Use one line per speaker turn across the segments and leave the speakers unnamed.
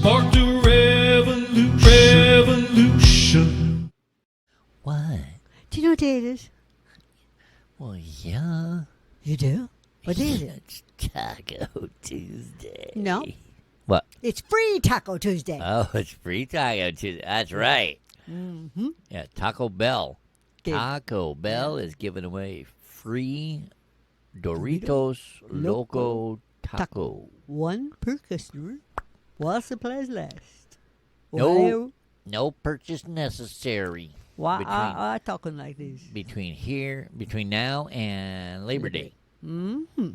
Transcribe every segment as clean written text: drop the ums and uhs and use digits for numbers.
sparked a revolution.
What?
Do you know what day it is?
Well, yeah.
You do? What day is it?
It's Taco Tuesday.
No.
What?
It's Free Taco Tuesday.
Oh, it's free Taco Tuesday. That's right.
Mm-hmm.
Yeah, Taco Bell.
Good.
Taco Bell is giving away free Doritos Loco Taco.
One per customer while supplies last.
No purchase necessary.
Why I talking like this?
Between now and Labor Day.
Mm-hmm.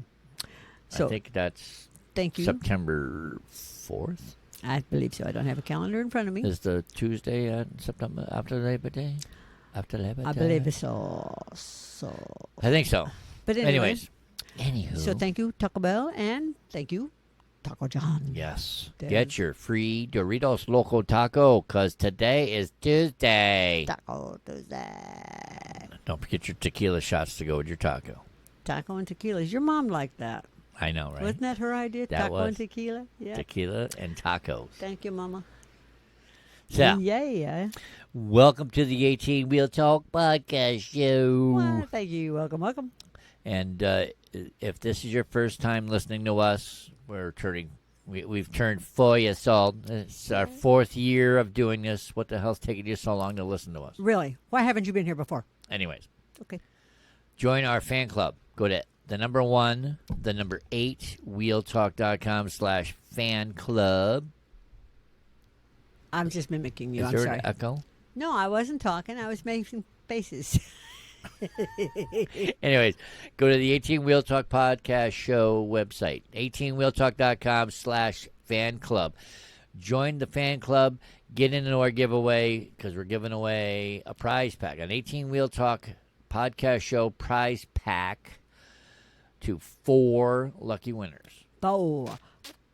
So
I think that's
thank you.
September 4th.
I believe so. I don't have a calendar in front of me.
Is the Tuesday in September after Labor Day? After Labor Day?
I believe so.
I think so.
But
Anywho.
So thank you, Taco Bell, and thank you, Taco John.
Yes.
There.
Get your free Doritos Loco Taco, because today is Tuesday.
Taco Tuesday.
Don't forget your tequila shots to go with your taco.
Taco and tequila. Your mom liked that.
I know, right?
Wasn't that her idea?
That
Taco
was.
and tequila? Yeah.
Tequila and tacos.
Thank you, Mama.
So,
Yeah.
welcome to the 18 Wheel Talk podcast show.
Well, thank you. Welcome.
And if this is your first time listening to us, we've turned 4 years old. It's our 4th year of doing this. What the hell's taking you so long to listen to us?
Really? Why haven't you been here before?
Anyways.
Okay.
Join our fan club. Go to the number 8, wheeltalk.com/fan club.
I'm just mimicking you.
Is
I'm
there
sorry.
an echo?
No, I wasn't talking. I was making faces.
Anyways, go to the 18 Wheel Talk podcast show website, 18wheeltalk.com/fan club. Join the fan club. Get into our giveaway because we're giving away a prize pack, an 18 Wheel Talk podcast show prize pack to 4 lucky winners.
Oh,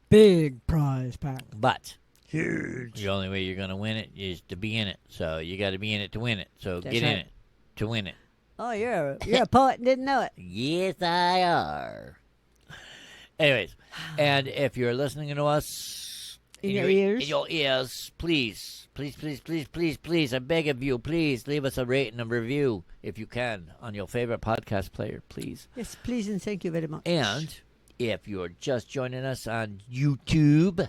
big prize pack.
But the only way you're going to win it is to be in it. So you got to be in it to win it. So
That's
get
right.
in it to win it.
Oh, you're a poet and didn't know it.
Yes, I are. Anyways, and if you're listening to us
In your ears?
in your ears, please, I beg of you, please leave us a rate and a review if you can on your favorite podcast player, please.
Yes, please and thank you very much.
And if you're just joining us on YouTube,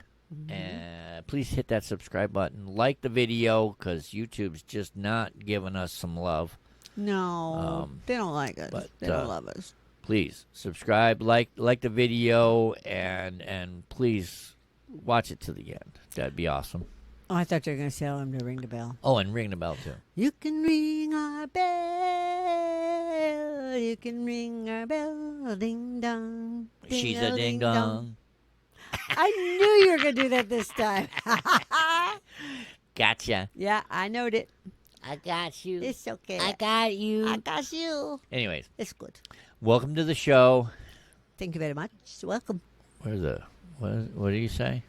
please hit that subscribe button. Like the video because YouTube's just not giving us some love.
No, they don't like us.
but,
They don't love us.
Please subscribe, like the video, and please watch it to the end. That'd be awesome.
Oh, I thought you were going to tell him to ring the bell.
Oh, and ring the bell too.
You can ring our bell. You can ring our bell. Ding dong.
She's a ding dong.
I knew you were going to do that this time.
Gotcha.
Yeah, I knowed it.
I got you.
It's okay.
I got you.
I got you.
Anyways,
It's good.
welcome to the show.
Thank you very much. Welcome.
What do you say?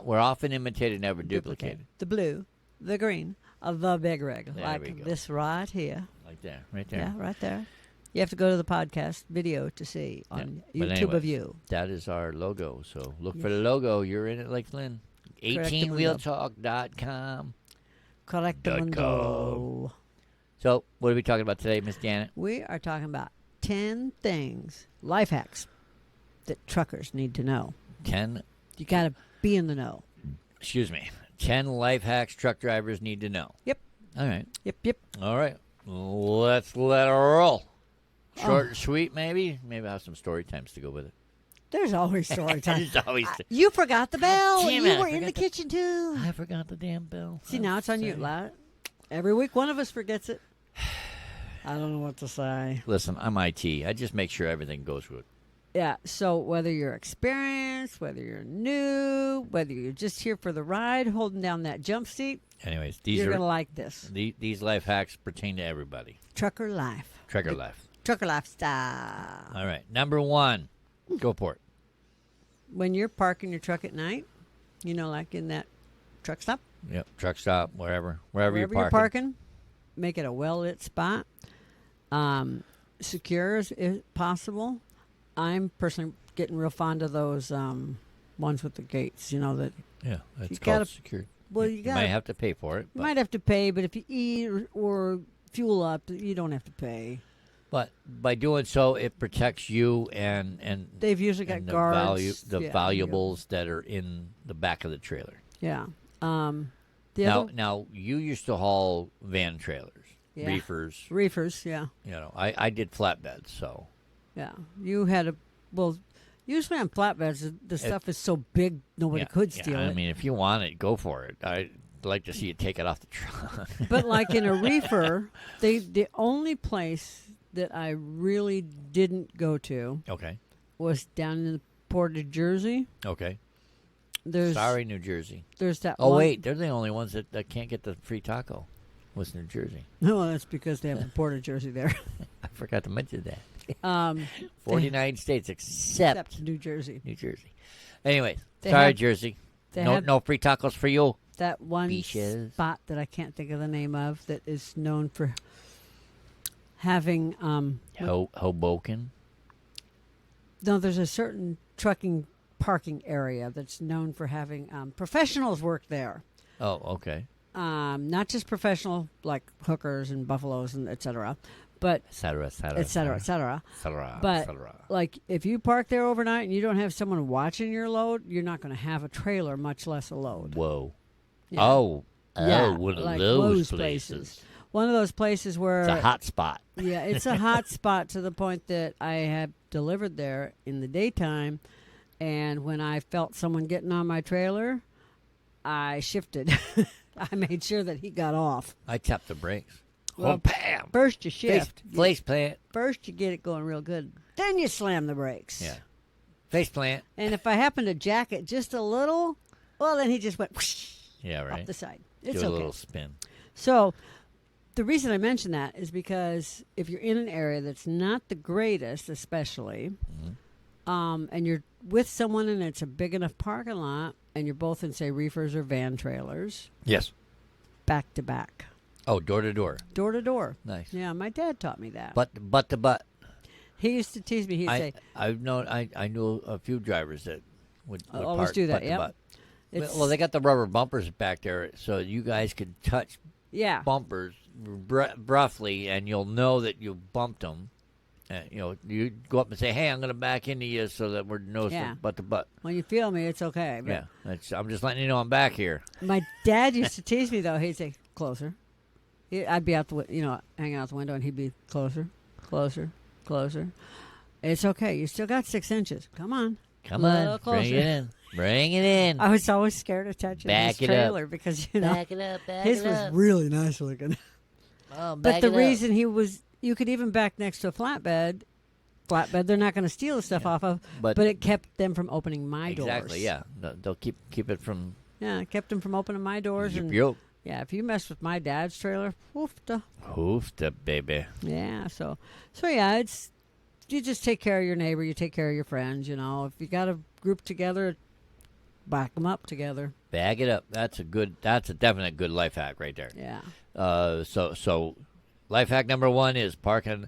We're often imitated, never duplicated.
The blue, the green, the big rig.
There we
Like
go.
this right here.
Like there, right there.
Yeah, right there. You have to go to the podcast video to see on
But
YouTube
anyways,
of you.
That is our logo. So look for
Yes.
the logo. You're in it like Lynn.
Correctamundo.
18wheeltalk.com.
Correctamundo.
So what are we talking about today, Miss Janet?
We are talking about 10 things, life hacks, that truckers need to know.
10
You got to be in the know.
10 life hacks truck drivers need to know.
Yep.
All right.
Yep.
All right. Let's let it roll. Short and sweet, maybe. Maybe I'll have some story times to go with it.
There's always story time.
There's always
You forgot the bell.
damn it,
You
I
were in
forgot
the kitchen, too.
I forgot the damn bell.
See, now it's on you. Every week, one of us forgets it. I don't know what to say.
Listen, I'm IT. I just make sure everything goes good.
Yeah, so whether you're experienced, whether you're new, whether you're just here for the ride, holding down that jump seat,
Anyways,
you're going to like this.
these life hacks pertain to everybody.
Trucker life.
Trucker life.
Trucker lifestyle.
All right. Number 1. Go for it.
When you're parking your truck at night, like in that truck stop,
Yep. Truck stop, wherever
wherever
you're
you're
parking.
parking, make it a well-lit spot. Secure as possible. I'm personally getting real fond of those ones with the gates. You know that.
Yeah, that's
You
called
gotta-
secured.
Well,
you
you got.
might have to pay for it.
You might have to pay, but if you eat or fuel up, you don't have to pay.
But by doing so, it protects you and
They've usually got
and
guards.
the
Yeah,
valuables that are in the back of the trailer.
Yeah.
Now you used to haul van trailers,
Yeah.
reefers.
Reefers, yeah.
You know, I did flatbeds, so
Yeah. You had a, well, usually on flatbeds, the stuff is so big nobody could steal
I
it.
mean, if you want it, go for it. I'd like to see you take it off the truck.
But like in a reefer, the only place that I really didn't go to
Okay.
was down in the port of Jersey.
Okay.
There's
Sorry, New Jersey.
There's that
Oh,
one.
wait. They're the only ones that can't get the free taco. Was New Jersey.
No, that's because they have the port of Jersey there.
I forgot to mention that.
49
states except
New Jersey.
New Jersey. Anyway,
They
sorry,
have-
Jersey.
They
No,
have
no free tacos for you.
that one
Beaches.
spot that I can't think of the name of that is known for having
Hoboken.
no, there's a certain trucking parking area that's known for having professionals work there.
Oh, okay.
Not just professional like hookers and buffaloes and etc., but
Et cetera, et cetera.
et cetera, et cetera.
et cetera,
But
et cetera.
like if you park there overnight and you don't have someone watching your load, you're not going to have a trailer, much less a load.
Whoa.
Yeah.
Oh,
Yeah,
one of
like
those
places. One of those places where
It's a hot spot.
yeah, it's a hot spot to the point that I have delivered there in the daytime, and when I felt someone getting on my trailer, I shifted. I made sure that he got off.
I tapped the brakes.
Well,
Oh, bam.
First you shift.
Face plant.
First you get it going real good. Then you slam the brakes.
Yeah. Face plant.
And if I happen to jack it just a little, well, then he just went whoosh
Yeah, right.
up the side. It's
Do a
okay.
little spin.
So the reason I mention that is because if you're in an area that's not the greatest, especially, and you're with someone and it's a big enough parking lot, and you're both in, say, reefers or van trailers,
Yes.
back to back,
Oh, door to door.
door to door.
Nice.
Yeah, my dad taught me that.
Butt to butt.
He used to tease me. He'd say,
I knew a few drivers that would
always
park
do that,
butt to
yep.
butt.
It's,
Well, they got the rubber bumpers back there, so you guys could touch
yeah.
bumpers roughly, and you'll know that you bumped them. You go up and say, "Hey, I'm going to back into you," so that we're
Yeah.
butt to butt.
When you feel me, it's okay. But
Yeah, I'm just letting you know I'm back here.
my dad used to tease me, though. He'd say, closer. I'd be out hanging out the window, and he'd be closer, closer, closer. It's okay. You still got 6 inches. Come on.
Come
A
on,
little
bring
closer.
it in, bring it in.
I was always scared of touching
Back
his
it up.
trailer because,
it up,
his was really nice looking.
Oh,
But the reason you could even back next to a flatbed, they're not going to steal the stuff off of, but it kept them from opening my doors.
exactly, yeah, they'll keep it from.
Yeah, it kept them from opening my doors. And
Yup.
yeah, if you mess with my dad's trailer, woofda.
Hoofed baby.
Yeah, so yeah, it's you just take care of your neighbor, you take care of your friends. If you got a group together, back them up together.
Bag it up. That's a definite good life hack right there.
Yeah.
So life hack number 1 is parking.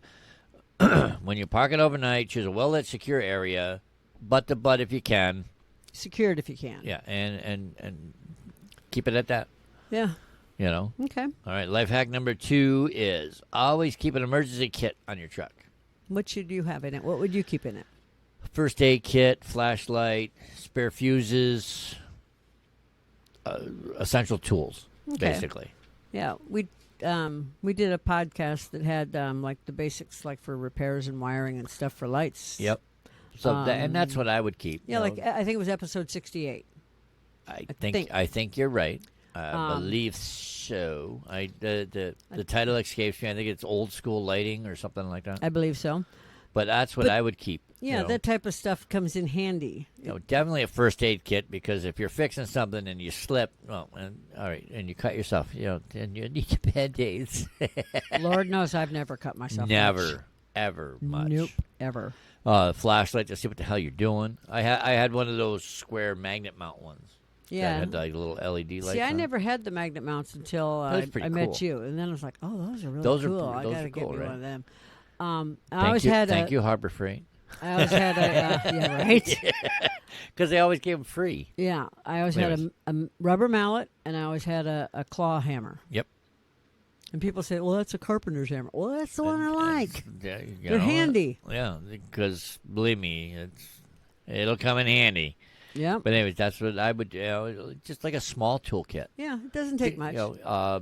When you're parking overnight, choose a well-lit, secure area, butt to butt if you can.
Secured if you can.
Yeah, and keep it at that.
Yeah. Okay.
All right. Life hack number 2 is always keep an emergency kit on your truck.
What should you have in it? What would you keep in it?
First aid kit, flashlight, spare fuses, essential tools,
Okay.
basically.
Yeah, we did a podcast that had like the basics, like for repairs and wiring and stuff for lights.
Yep. So and that's what I would keep.
Yeah, like I think it was episode 68.
I think you're right. I believe so. The title escapes me. I think it's old school lighting or something like that.
I believe so.
But that's what I would keep.
Yeah, that type of stuff comes in handy.
Definitely a first aid kit, because if you're fixing something and you slip, and you cut yourself, then you need your Band-Aids.
Lord knows I've never cut myself.
Never, ever much.
Nope, ever.
Flashlight to see what the hell you're doing. I had one of those square magnet mount ones.
Yeah.
That had like little LED lights.
See, I
on.
never had the magnet mounts until
That was
I
pretty
met
cool.
you, and then I was like, "Oh, those are really
Those are
cool.
pretty-
I
those
gotta
are
get
cool,
me
right?
one of them." I always had
Thank you, Harbor Freight.
I always had a yeah, right.
Because they always gave them free.
Yeah, I always had a rubber mallet, and I always had a claw hammer.
Yep.
And people say, well, that's a carpenter's hammer. Well, that's the one I like.
Yeah,
They're handy.
Yeah, because believe me, it'll come in handy.
Yeah.
But anyways, that's what I would do. Just like a small toolkit.
Yeah, it doesn't take much.
I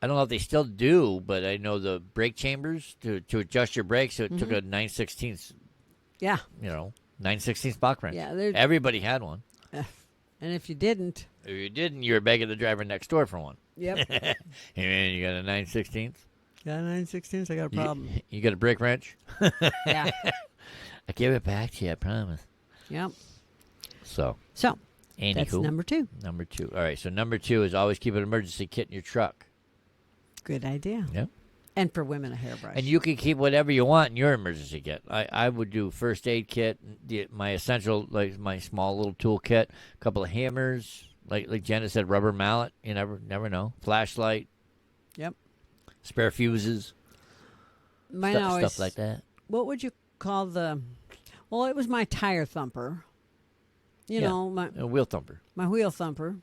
don't know if they still do, but I know the brake chambers to adjust your brakes. So it took a 9/16.
Yeah.
9/16 Bach wrench.
Yeah.
Everybody had one.
And if you didn't.
If you didn't, you were begging the driver next door for one.
Yep.
And you got a 9/16.
Got a 9/16. I got a problem.
You got a brake wrench?
Yeah.
I give it back to you, I promise.
Yep.
So
That's
anywho,
number 2.
Number 2. All right, so number 2 is always keep an emergency kit in your truck.
Good idea.
Yep.
And for women, a hairbrush.
And you can keep whatever you want in your emergency kit. I would do first aid kit, my essential, like my small little tool kit, a couple of hammers, like Jenna said, rubber mallet. You never know. Flashlight.
Yep.
Spare fuses. Stuff like that.
What would you call well, it was my tire thumper. You know,
a wheel thumper.
My wheel thumper.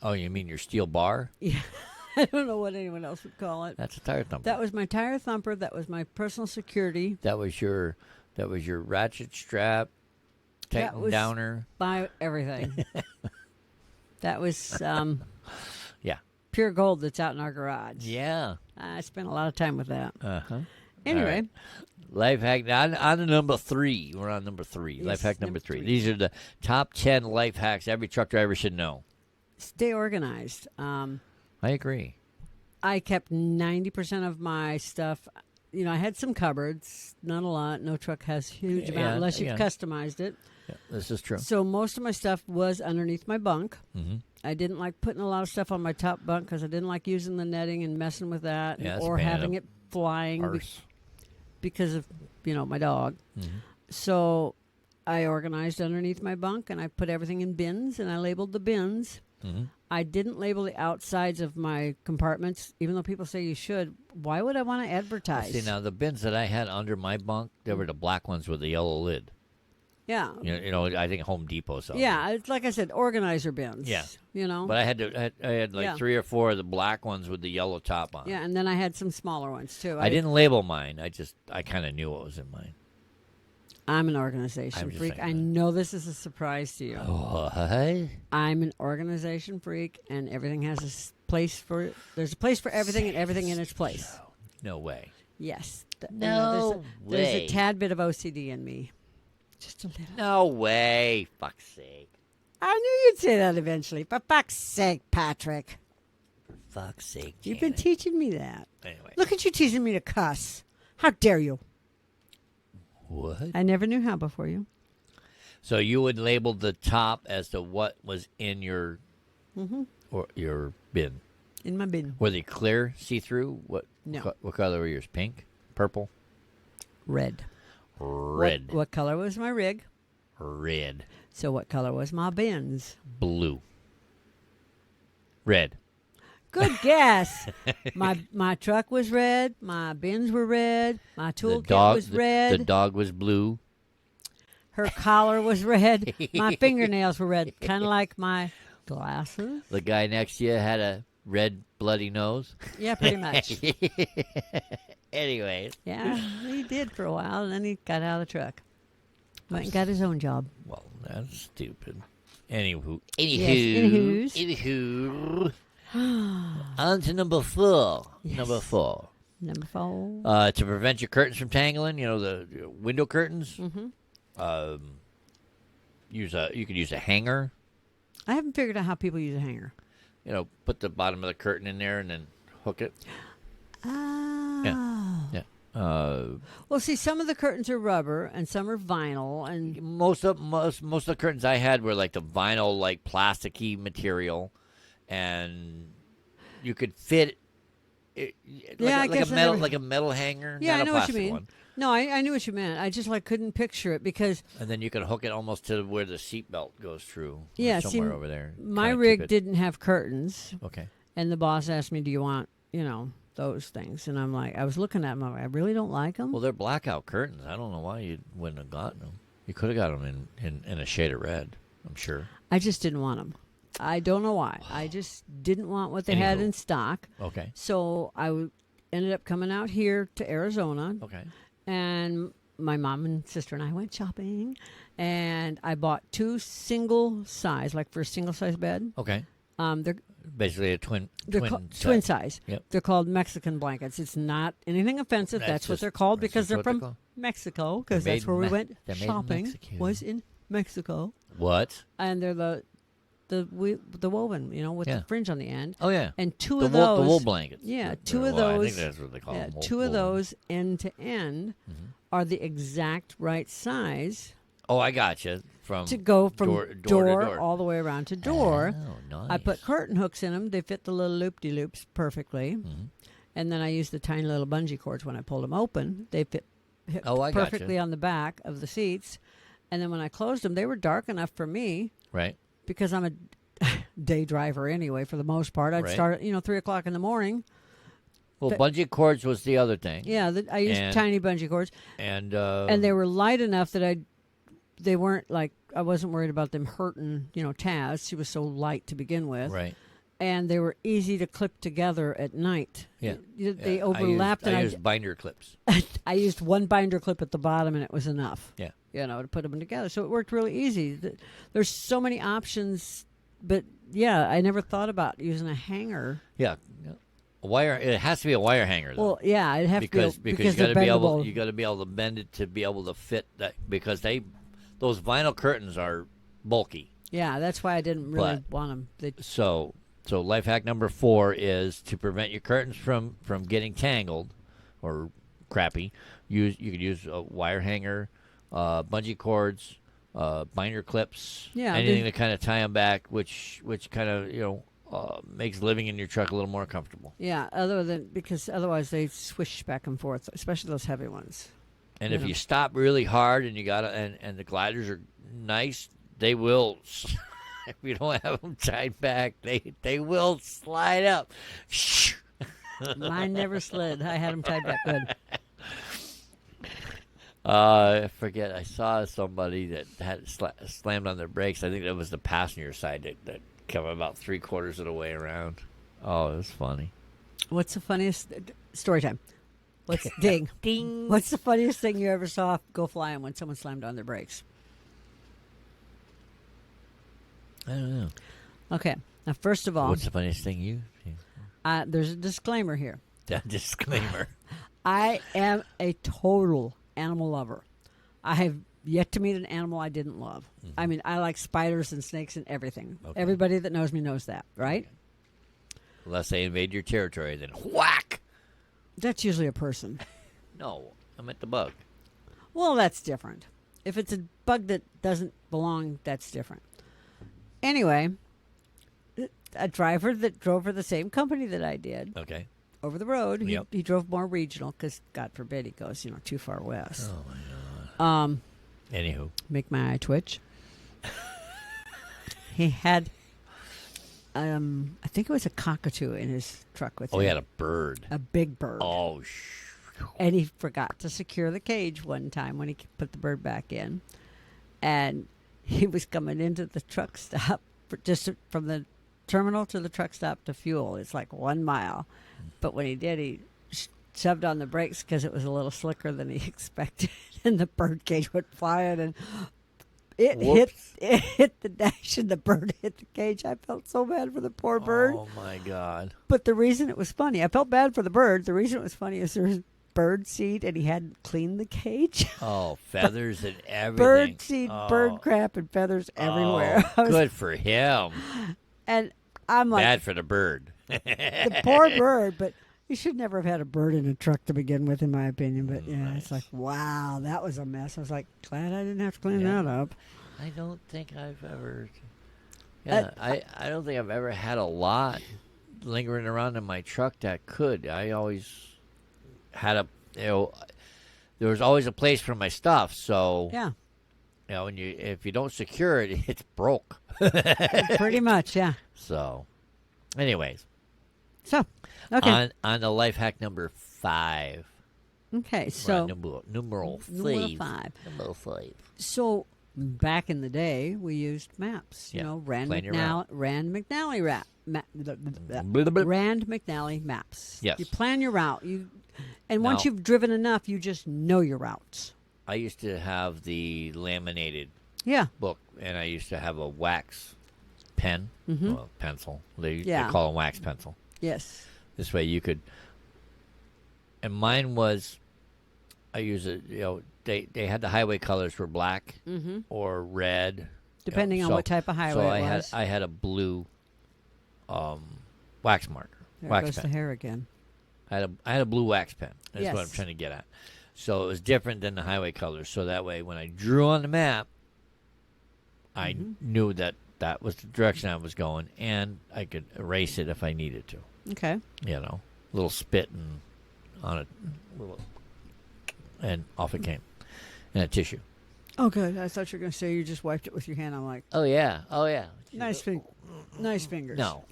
Oh, you mean your steel bar?
Yeah. I don't know what anyone else would call it.
That's a tire thumper.
That was my tire thumper. That was my personal security.
That was your ratchet strap, Titan downer.
Buy everything. That was
yeah,
pure gold that's out in our garage.
Yeah.
I spent a lot of time with that.
Uh-huh.
Anyway.
Right. Life hack. On to number 3. We're on number 3.
Yes,
Life hack number 3.
3.
These are the top 10 life hacks every truck driver should know.
Stay organized.
I agree.
I kept 90% of my stuff. I had some cupboards, not a lot. No truck has huge amount unless you've customized it.
Yeah, this is true.
So most of my stuff was underneath my bunk.
Mm-hmm.
I didn't like putting a lot of stuff on my top bunk because I didn't like using the netting and messing with that or having it flying because of, my dog.
Mm-hmm.
So I organized underneath my bunk and I put everything in bins and I labeled the bins.
Mm-hmm.
I didn't label the outsides of my compartments, even though people say you should. Why would I want to advertise?
See, now the bins that I had under my bunk, they were the black ones with the yellow lid.
Yeah.
I think Home Depot sells them.
Yeah, it's like I said, organizer bins.
Yeah.
But
I had like 3 or 4 of the black ones with the yellow top on.
Yeah, and then I had some smaller ones too.
I didn't label mine. I kind of knew what was in mine.
I'm an organization freak. I know this is a surprise to you.
What?
I'm an organization freak, and everything has a place for. There's a place for everything, and everything in its place.
No way.
Yes.
No way.
There's a tad bit of OCD in me. Just a little.
No way. Fuck's sake.
I knew you'd say that eventually. For fuck's sake, Patrick.
For fuck's sake, Janet.
You've been teaching me that.
Anyway.
Look at you teaching me to cuss. How dare you?
What?
I never knew how before you.
So you would label the top as to what was in your or your bin.
In my bin.
Were they clear, see-through?
No.
What color were yours? Pink? Purple?
Red.
Red.
What color was my rig?
Red.
So what color was my bins?
Blue. Red.
Good guess. My truck was red. My bins were red. My toolkit was red.
The dog was blue.
Her collar was red. My fingernails were red, kind of like my glasses.
The guy next to you had a red bloody nose.
Yeah, pretty much.
Anyways.
Yeah, he did for a while, and then he got out of the truck. Went and got his own job.
Well, that's stupid. Anywho. On to number 4.
Yes.
Number 4.
Number 4.
To prevent your curtains from tangling, the window curtains.
Mm-hmm.
You could use a hanger.
I haven't figured out how people use a hanger.
Put the bottom of the curtain in there and then hook it.
Oh.
Yeah.
Well, see, some of the curtains are rubber and some are vinyl, and
most of the curtains I had were like the vinyl, like plasticky material, and you could fit it like a metal hanger.
Yeah,
not
I
a
know what you
plastic
mean.
one.
No, I knew what you meant. I just couldn't picture it because.
And then you could hook it almost to where the seatbelt goes through.
Yeah,
somewhere over there.
My rig didn't have curtains.
Okay.
And the boss asked me, "Do you want those things?" And I'm like, I was looking at them. I really don't like them.
Well, they're blackout curtains. I don't know why you wouldn't have gotten them. You could have got them in a shade of red, I'm sure.
I just didn't want them. I don't know why. I just didn't want what they had
Anywho.
in stock.
Okay.
So ended up coming out here to Arizona.
Okay.
And my mom and sister and I went shopping. And I bought 2 single size, like for a single size bed.
Okay.
They're
Basically a twin
twin size.
Yep.
They're called Mexican blankets. It's not anything offensive. That's what
just-
they're called
that's
because
just
they're
what they're
from
called.
Mexico. Because
They're
that's
made
where we
in
went
they're made in
shopping.
Mexico.
Was in Mexico.
What?
And they're the woven, with
Yeah.
the fringe on the end.
Oh, yeah.
And 2
The
of
wool,
those.
the wool blankets.
Yeah,
They're-
2 of
well, I
those.
think that's what they call
Yeah,
them.
2 of
wool.
those end to end are the exact right size
Oh, I got you. From
to go from
door to
door
door.
all the way around to door.
Oh, nice.
I put curtain hooks in them. They fit the little loop-de-loops perfectly.
Mm-hmm.
And then I used the tiny little bungee cords when I pulled them open. They fit
Oh, I gotcha.
perfectly on the back of the seats. And then when I closed them, they were dark enough for me
Right.
because I'm a day driver anyway for the most part. I'd
Right.
start at 3 o'clock in the morning.
Well,
But-
bungee cords was the other thing.
Yeah, I used
And-
tiny bungee cords.
And
And they were light enough that they weren't like, I wasn't worried about them hurting, Taz. She was so light to begin with.
right.
And they were easy to clip together at night.
Yeah.
They
Yeah,
overlapped.
I
and
used binder clips.
I used one binder clip at the bottom, and it was enough.
Yeah.
To put them together. So it worked really easy. There's so many options, but yeah, I never thought about using a hanger.
Yeah. A wire. It has to be a wire hanger, though.
Well, yeah, I'd have
because
to
you
because
got
they're
to be able
bendable.
you got to be able to bend it to be able to fit that because those vinyl curtains are bulky.
Yeah, that's why I didn't really
But-
want them.
So life hack number 4 is to prevent your curtains from getting tangled or crappy. You could use a wire hanger, bungee cords, binder clips,
Yeah,
anything to kind of tie them back, which kind of makes living in your truck a little more comfortable.
Yeah, because otherwise they swish back and forth, especially those heavy ones.
And if you stop really hard and and the gliders are nice, they will. If you don't have them tied back, they will slide up.
Mine never slid. I had them tied back good.
I forget. I saw somebody that had slammed on their brakes. I think that was the passenger side that came about 3/4 of the way around. Oh, it was funny.
What's the funniest story time? What's ding ding? What's the funniest thing you ever saw go flying when someone slammed on their brakes?
I don't know.
Okay, now first of all,
What's the funniest thing you?
there's a disclaimer here.
That disclaimer.
I am a total animal lover. I have yet to meet an animal I didn't love. I mean, I like spiders and snakes and everything.
Okay.
Everybody that knows me knows that, right?
Unless they invade your territory, then whack.
That's usually a person.
No, I meant the bug.
Well, that's different. If it's a bug that doesn't belong, that's different. Anyway, a driver that drove for the same company that I did
Okay.
over the road,
Yep.
he drove more regional because, God forbid, he goes, too far west.
Oh my god. Anywho.
Make my eye twitch. He had, I think it was a cockatoo in his truck with him.
Oh, he had a bird.
A big bird.
Oh,
And he forgot to secure the cage one time when he put the bird back in. And he was coming into the truck stop, just from the terminal to the truck stop to fuel. It's like 1 mile. But when he did, he shoved on the brakes because it was a little slicker than he expected. And the bird cage went flying and it hit the dash and the bird hit the cage. I felt so bad for the poor bird.
Oh my god.
But the reason it was funny, I felt bad for the bird. The reason it was funny is there's bird seed and he hadn't cleaned the cage.
Oh, feathers and everything.
Bird seed,
Oh.
bird crap, and feathers everywhere.
Oh, good for him.
And I'm like,
Bad for the bird.
the poor bird, but you should never have had a bird in a truck to begin with, in my opinion. But yeah,
Nice.
it's like, wow, that was a mess. I was like, glad I didn't have to clean that up.
I don't think I've ever. Yeah, I don't think I've ever had a lot lingering around in my truck that could. I always had there was always a place for my stuff. So
Yeah,
when if you don't secure it, it's broke.
pretty much, yeah.
So, anyways,
So, okay.
on the life hack number 5,
Okay, so
numeral
numero
5.
five.
Number 5.
So back in the day, we used maps. You
Yeah,
know,
plan your route.
Rand McNally
Blah, blah.
Rand McNally maps.
Yes.
You plan your route. And once
Now-
you've driven enough, you just know your routes.
I used to have the laminated
Yeah.
book, and I used to have a wax pen, well, pencil. They
Yeah.
call them wax pencil.
Yes.
This way you could. And mine was, I use it. They had the highway colors were black or red,
Depending on what type of highway
So
it was.
I had a blue, wax marker.
There
wax
goes
pen.
the hair again.
I had a blue wax pen. That's what I'm
Yes.
trying to get at. So it was different than the highway colors. So that way, when I drew on the map, I knew that was the direction I was going, and I could erase it if I needed to.
Okay.
A little spit on it, and off it came, and a tissue.
Oh, good. I thought you were going to say you just wiped it with your hand. I'm like,
Oh yeah,
nice fingers.
No,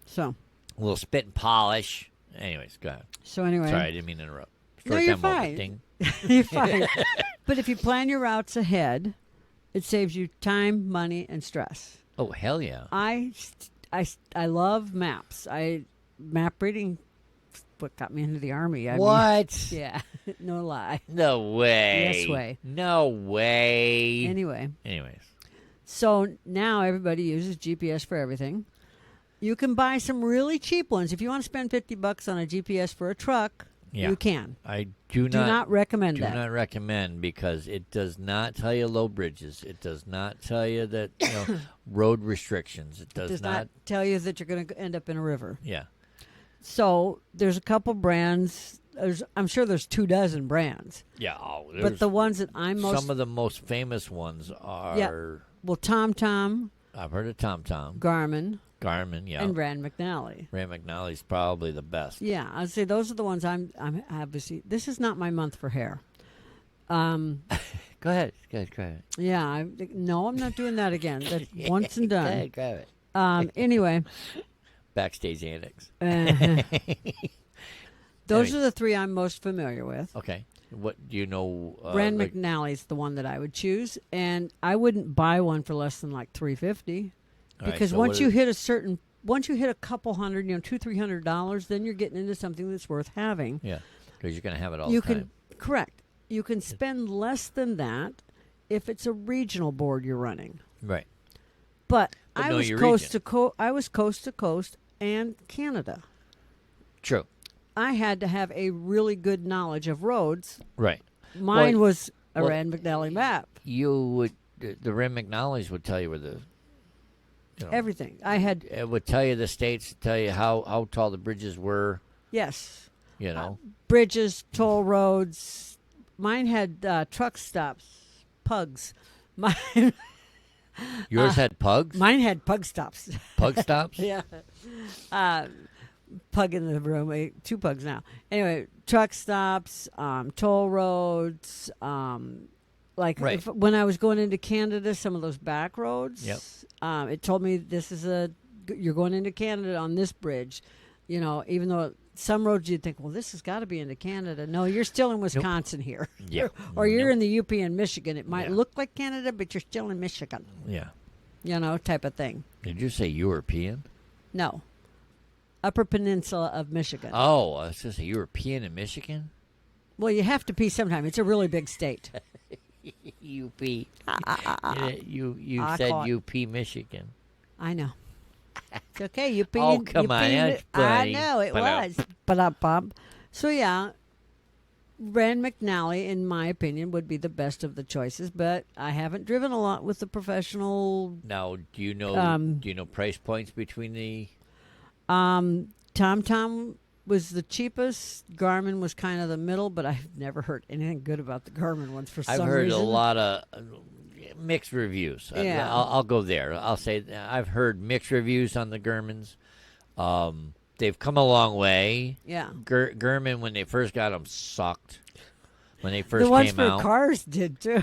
So
a little spit and polish. Anyways, go ahead.
So anyway.
Sorry, I didn't mean to interrupt.
No,
Story
you're
time moment.
fine.
Ding.
You're fine. But if you plan your routes ahead, it saves you time, money, and stress.
Oh hell yeah!
I love maps. Map reading, what got me into the Army. I mean,
What?
yeah, no lie.
No way.
Yes way.
No way.
Anyway,
Anyways,
so now everybody uses GPS for everything. You can buy some really cheap ones. If you want to spend $50 on a GPS for a truck,
yeah,
you can.
I
Do not recommend
do
that.
not recommend, because it does not tell you low bridges. It does not tell you that road restrictions. It does,
Does not tell you that you're going to end up in a river.
Yeah.
So there's a couple brands. I'm sure there's 24 brands.
Yeah.
But the ones that I'm most...
some of the most famous ones are.
Well, TomTom,
I've heard of TomTom,
Garmin,
yeah,
and Rand McNally.
Rand McNally's probably the best.
Yeah, I'd say those are the ones I'm obviously... This is not my month for hair.
Go ahead.
Yeah, no, I'm not doing that again. That's once and done.
Go ahead.
Anyway,
Backstage antics.
those are the three I'm most familiar with.
Okay. What do you know?
Rand McNally's the one that I would choose, and I wouldn't buy one for less than like $350, because once you hit a couple hundred, $200-$300, then you're getting into something that's worth having.
Yeah, because you're going to have it all the time.
Correct. You can spend less than that if it's a regional board you're running.
Right.
But
But
I
know
was
your
coast
region.
to coast and Canada.
True.
I had to have a really good knowledge of roads.
Right.
Mine was a
well,
Rand McNally map.
You would, the Rand McNally's would tell you where the,
Everything. I had,
it would tell you the states, tell you how tall the bridges were,
yes, bridges, toll roads. Mine had truck stops, pugs.
Yours had pugs?
Mine had pug stops.
Pug stops?
Yeah. Pug in the room. 2 pugs now. Anyway, truck stops, toll roads.
Right.
When I was going into Canada, some of those back roads.
Yep.
It told me you're going into Canada on this bridge. Even though some roads you'd think, well, this has got to be into Canada. No, you're still in Wisconsin here.
Yeah.
Or you're in the UP in Michigan. It might look like Canada, but you're still in Michigan.
Yeah.
Type of thing.
Did you say European?
No. Upper Peninsula of Michigan.
Oh, I was just a European in Michigan?
Well, you have to pee sometime. It's a really big state.
UP. You
I
said
caught-
UP, Michigan.
I know. It's okay. You pee.
Oh, come on, that's
I
funny.
know it was. But So yeah, Rand McNally, in my opinion, would be the best of the choices. But I haven't driven a lot with the professional.
Now, do you know price points between the?
TomTom was the cheapest. Garmin was kind of the middle, but I've never heard anything good about the Garmin ones for some
I've heard
reason.
a lot of mixed reviews.
Yeah.
I'll go there. I'll say I've heard mixed reviews on the Garmins. They've come a long way.
Yeah.
Garmin, when they first got them, sucked. When they first
The ones
came
for
out,
cars did too.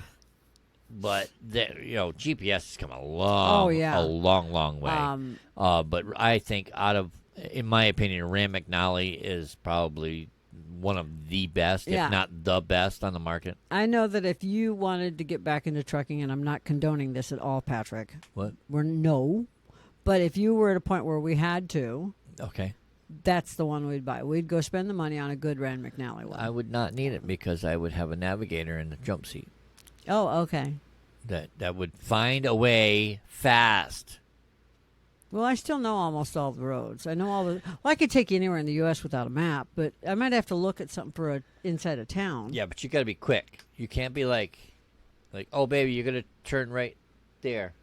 but GPS has come a long, long way. But I think in my opinion, Rand McNally is probably one of the best,
Yeah.
if not the best on the market.
I know that if you wanted to get back into trucking, and I'm not condoning this at all, Patrick.
What?
No. But if you were at a point where we had to,
Okay.
that's the one we'd buy. We'd go spend the money on a good Rand McNally one.
I would not need it because I would have a navigator in the jump seat
Oh, okay.
that would find a way fast.
Well, I still know almost all the roads. I know all the. Well, I could take you anywhere in the U.S. without a map, but I might have to look at something for inside a town.
Yeah, but you got to be quick. You can't be like, oh, baby, you're going to turn right there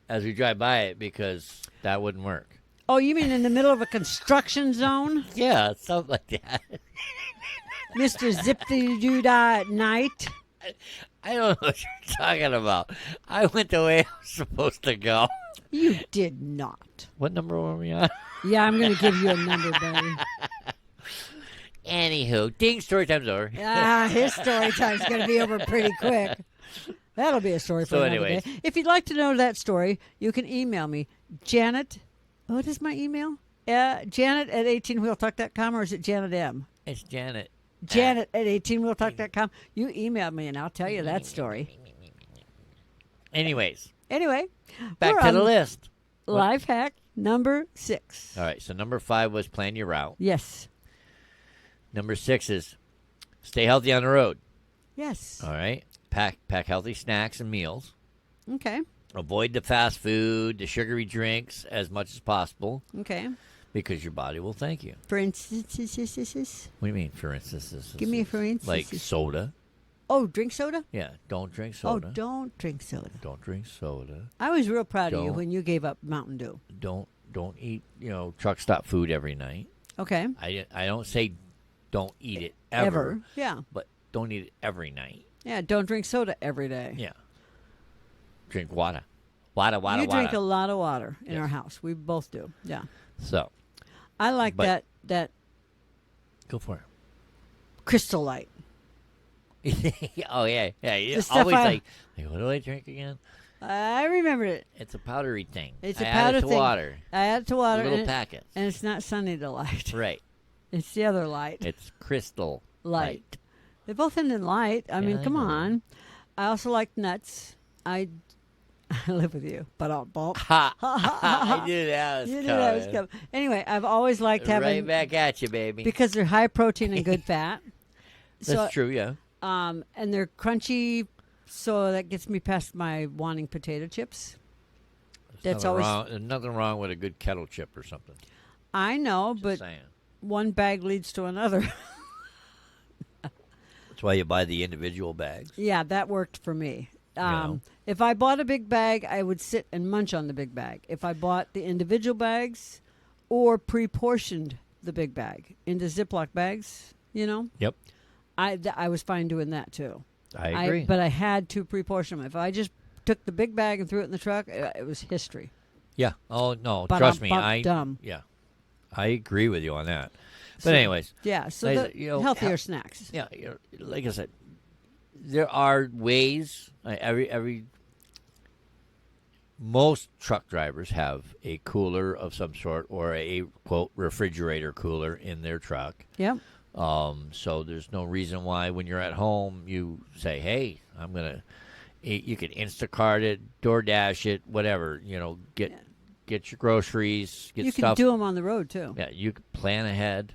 as we drive by it, because that wouldn't work.
Oh, you mean in the middle of a construction zone?
Yeah, something like that.
Mr. Zip-de-doo-dah at night?
I don't know what you're talking about. I went the way I was supposed to go.
You did not.
What number were we on?
Yeah, I'm going to give you a number, buddy.
Anywho, ding, story time's over.
His story time's going to be over pretty quick. That'll be a story for another
anyways.
day. If you'd like to know that story, you can email me, Janet. What is my email? Janet at 18wheeltalk.com, or is it Janet M?
It's Janet.
Janet at 18wheeltalk.com. You email me and I'll tell you that story.
Anyways,
Anyway,
back
we're
to the
on
list.
Life hack number 6.
All right, so number 5 was plan your route.
Yes.
Number 6 is stay healthy on the road.
Yes.
All right, pack healthy snacks and meals.
Okay.
Avoid the fast food, the sugary drinks as much as possible,
Okay.
because your body will thank you.
For instance,
What do you mean, for instance?
give me a for instance.
Like soda.
Oh, drink soda?
Yeah, don't drink
Oh,
soda.
don't drink soda.
Don't drink soda.
I was real proud of you
Don't.
when you gave up Mountain Dew.
Don't eat, truck stop food every night.
Okay.
I don't say don't eat it ever.
Yeah.
But don't eat it every night.
Yeah, don't drink soda every day.
Yeah. Drink water. Water.
You drink a lot of water in
Yes.
our house. We both do. Yeah.
So,
I like
But-
that
go for
Crystal Light.
it. Oh, yeah. Yeah. You
The stuff
always
I-
like, what do I drink again?
I remembered it.
It's a powdery thing.
It's
I
a
add
powder
it to
thing.
water.
I add it to water.
Little
and,
packets.
and it's not Sunny Delight.
Right.
It's the other light.
It's crystal
Light. They both end in light. I mean,
I
come
know.
on. I also like nuts. I live with you, but I'll bump.
Ha! I knew that was
You knew
coming.
that was coming. Anyway, I've always liked having
Right back at you, baby.
because they're high protein and good fat.
That's true, yeah.
And they're crunchy, so that gets me past my wanting potato chips. That's always.
There's nothing wrong with a good kettle chip or something.
I know,
Just
but
saying.
one bag leads to another.
That's why you buy the individual bags.
Yeah, that worked for me.
know.
If I bought a big bag, I would sit and munch on the big bag. If I bought the individual bags or pre-portioned the big bag into Ziploc bags,
Yep.
I was fine doing that too.
I agree.
But I had to pre-portion them. If I just took the big bag and threw it in the truck, it was history.
yeah. Oh, no.
But
Trust
I'm
me.
dumb.
Yeah. I agree with you on that. But
So-
anyways,
Yeah, so
Like,
the healthier snacks.
yeah, like I said, there are ways. Most truck drivers have a cooler of some sort or a quote refrigerator cooler in their truck.
Yep.
So there's no reason why when you're at home you say, "Hey, I'm gonna." You can Instacart it, DoorDash it, whatever. Get your groceries, get
You can
stuff.
do them on the road too.
Yeah, you can plan ahead.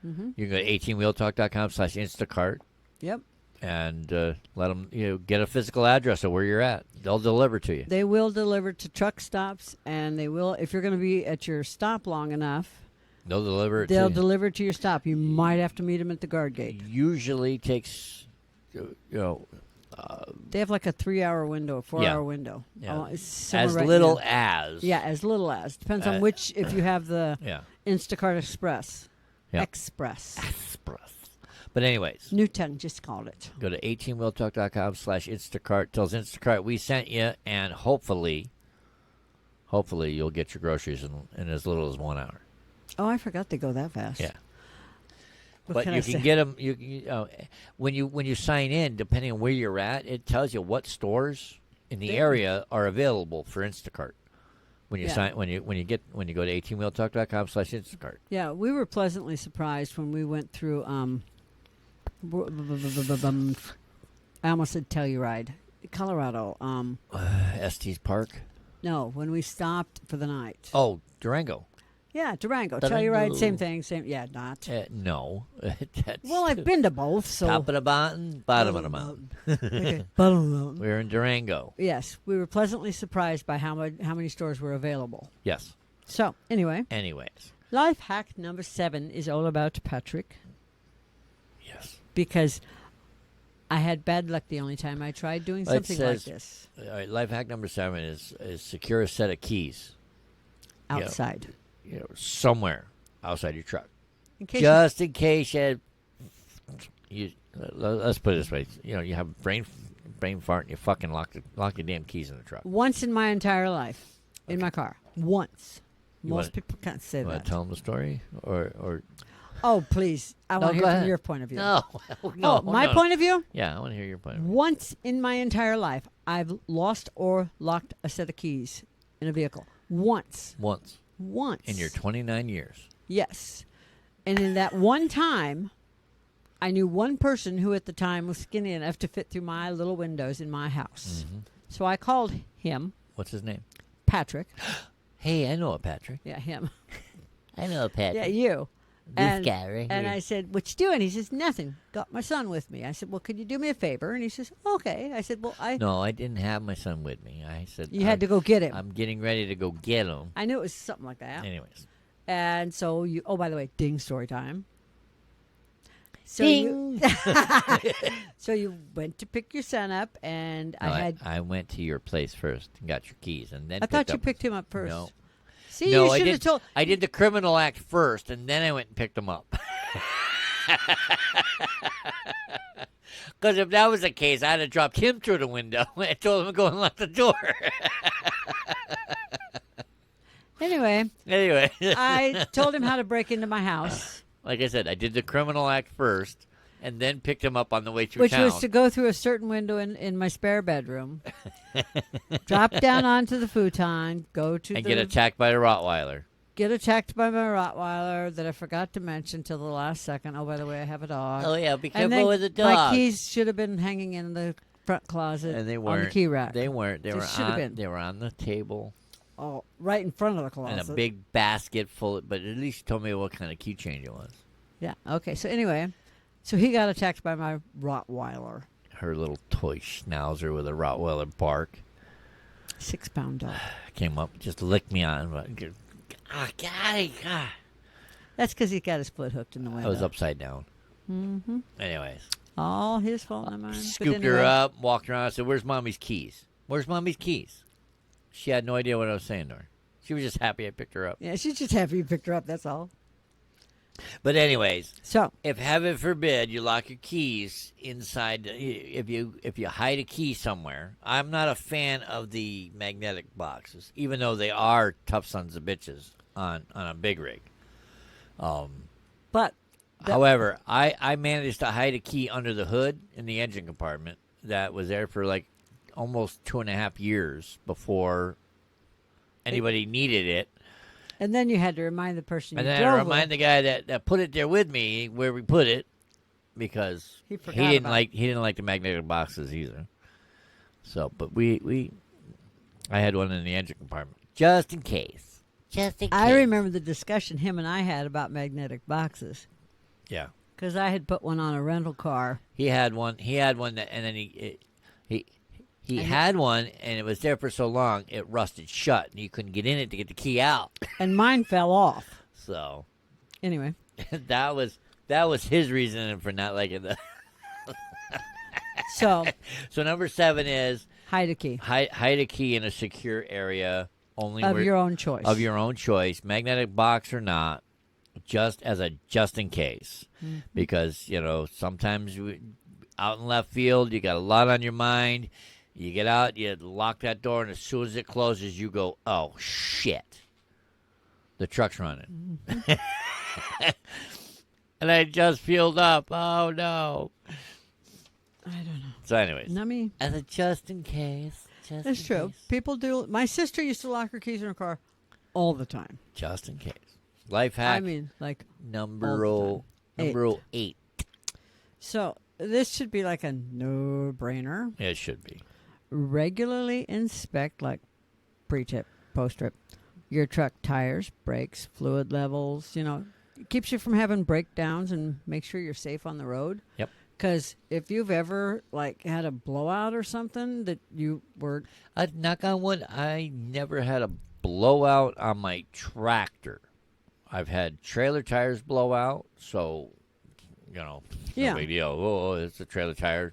Mm-hmm.
You can go to 18wheeltalk.com/Instacart
Yep.
and let them get a physical address of where you're at. They'll deliver to you.
They will deliver to truck stops, and they will, if you're going to be at your stop long enough,
They'll deliver it
they'll
to you.
deliver to your stop. You might have to meet them at the guard gate.
Usually takes,
They have like a 3-hour window, a 4-hour window.
Yeah.
It's somewhere
as
right
little
now.
as.
Yeah, as little as. Depends on which, if you have the
Yeah.
Instacart Express.
Yeah.
Express.
Express. But anyways,
Newton just called it.
go to 18wheeltalk.com/Instacart. Tells Instacart we sent you, and hopefully you'll get your groceries in as little as 1 hour.
Oh, I forgot they go that fast.
Yeah.
What
But
can
you
I
can
say?
get them. When you sign in, depending on where you're at, it tells you what stores in the area are available for Instacart. when you
Yeah.
sign when you go to 18wheeltalk.com/Instacart.
Yeah, we were pleasantly surprised when we went through. I almost said Telluride, Colorado.
Estes Park.
No, when we stopped for the night.
Oh, Durango.
Yeah, Durango.
Durango.
Telluride, same thing. Same. Yeah, not.
No. That's
Well, I've been to both. So
top of the mountain, bottom of the mountain.
Okay, bottom of the mountain.
We're in Durango.
Yes, we were pleasantly surprised by how many stores were available.
Yes.
So anyway,
Anyways.
life hack number 7 is all about Patrick
Yes.
because I had bad luck the only time I tried doing
It
something like
says-
this
All right, life hack number 7 is secure a set of keys. Yeah.
outside.
Somewhere outside your truck.
In case
Just in case you let's put it this way. You have brain fart and you fucking lock your damn keys in the truck.
once in my entire life in my car. Once.
You
Most
wanna-
people can't say
You want
that.
to tell them the story or
Oh, please. I
No,
want to
go
hear from
ahead.
your point of view.
no? No,
my
no.
point of view?
Yeah, I want to hear your point of view.
Once in my entire life, I've lost or locked a set of keys in a vehicle. Once.
Once in your 29 years.
Yes. And in that one time, I knew one person who at the time was skinny enough to fit through my little windows in my house.
Mm-hmm.
So I called him,
What's his name?
Patrick.
Hey, I know a Patrick.
Yeah, him.
I know a Patrick.
Yeah, you.
This guy right
And
here.
I said, what you doing? He says, nothing. Got my son with me. I said, well, could you do me a favor? And he says, okay. I said, well,
No, I didn't have my son with me. I said
you had to go get him.
I'm getting ready to go get him.
I knew it was something like that.
Anyways.
And so you, oh, by the way, ding story time. So
Ding.
so you went to pick your son up, and
No,
I
I went to your place first and got your keys, and then
I thought you
up-
picked him up first.
No,
See,
no,
you
I
should have
did.
told.
I did the criminal act first, and then I went and picked him up. Because if that was the case, I'd have dropped him through the window and told him to go and lock the door.
Anyway,
Anyway,
I told him how to break into my house,
like I said, I did the criminal act first, and then picked him up on the way through
which
town.
was to go through a certain window in my spare bedroom, drop down onto the futon, go to
and
the
get attacked by a Rottweiler.
get attacked by my Rottweiler that I forgot to mention till the last second. Oh, by the way, I have a dog.
Oh yeah, be
And
careful
then
with the dog.
my keys should have been hanging in the front closet
and they
on
weren't.
the key rack.
They weren't. They
They
were
should have
on.
been.
They were on the table.
Oh, right in front of the closet.
And a big basket full of, but at least you told me what kind of keychain it was.
Yeah. Okay. So anyway, so he got attacked by my Rottweiler,
Her little toy schnauzer with a Rottweiler bark
6-pound dog.
came up, just licked me on. God.
That's because he got his foot hooked in the
I
window.
was upside down.
Mm-hmm.
Anyways,
All his fault, not mine. But
scooped her
anyway,
up, walked around. I said, "Where's mommy's keys? Where's mommy's keys?" She had no idea what I was saying to her. She was just happy I picked her up.
Yeah, she's just happy you picked her up. That's all.
But anyways,
So
if heaven forbid you lock your keys inside, if you hide a key somewhere, I'm not a fan of the magnetic boxes, even though they are tough sons of bitches on a big rig.
but
However, I managed to hide a key under the hood in the engine compartment that was there for like almost 2.5 years before anybody needed it.
and then you had to remind the person
And
you
then I
drove
remind
with.
the guy that put it there with me where we put it, because
He
he
forgot
didn't
about
like he didn't like the magnetic boxes either. So, but I had one in the engine compartment just in case. Just in case.
I remember the discussion him and I had about magnetic boxes
Yeah,
because I had put one on a rental car.
he had one. He had one that, and then he had one, and it was there for so long it rusted shut, and you couldn't get in it to get the key out.
And mine fell off.
So
Anyway,
that was his reason for not liking the.
so
So number 7 is
hide a key
hide a key in a secure area only
of
where,
your own choice.
of your own choice, magnetic box or not, just in case,
Mm-hmm.
because sometimes out in left field you got a lot on your mind. You get out, you lock that door, and as soon as it closes, you go, "Oh shit, the truck's running," and I just fueled up. Oh no!
I don't know.
So, anyways,
Not me.
as a just in case. Just
It's
in
true.
case.
People do. My sister used to lock her keys in her car all the time.
Just in case. Life hack
I mean, like
number
all the time.
number 8.
So this should be like a no-brainer.
It should be.
Regularly inspect, like pre-trip, post-trip, your truck tires, brakes, fluid levels. It keeps you from having breakdowns and make sure you're safe on the road.
Yep.
Because if you've ever had a blowout or something that you were,
Knock on wood, I never had a blowout on my tractor. I've had trailer tires blow out, so no big deal. Oh, it's a trailer tire.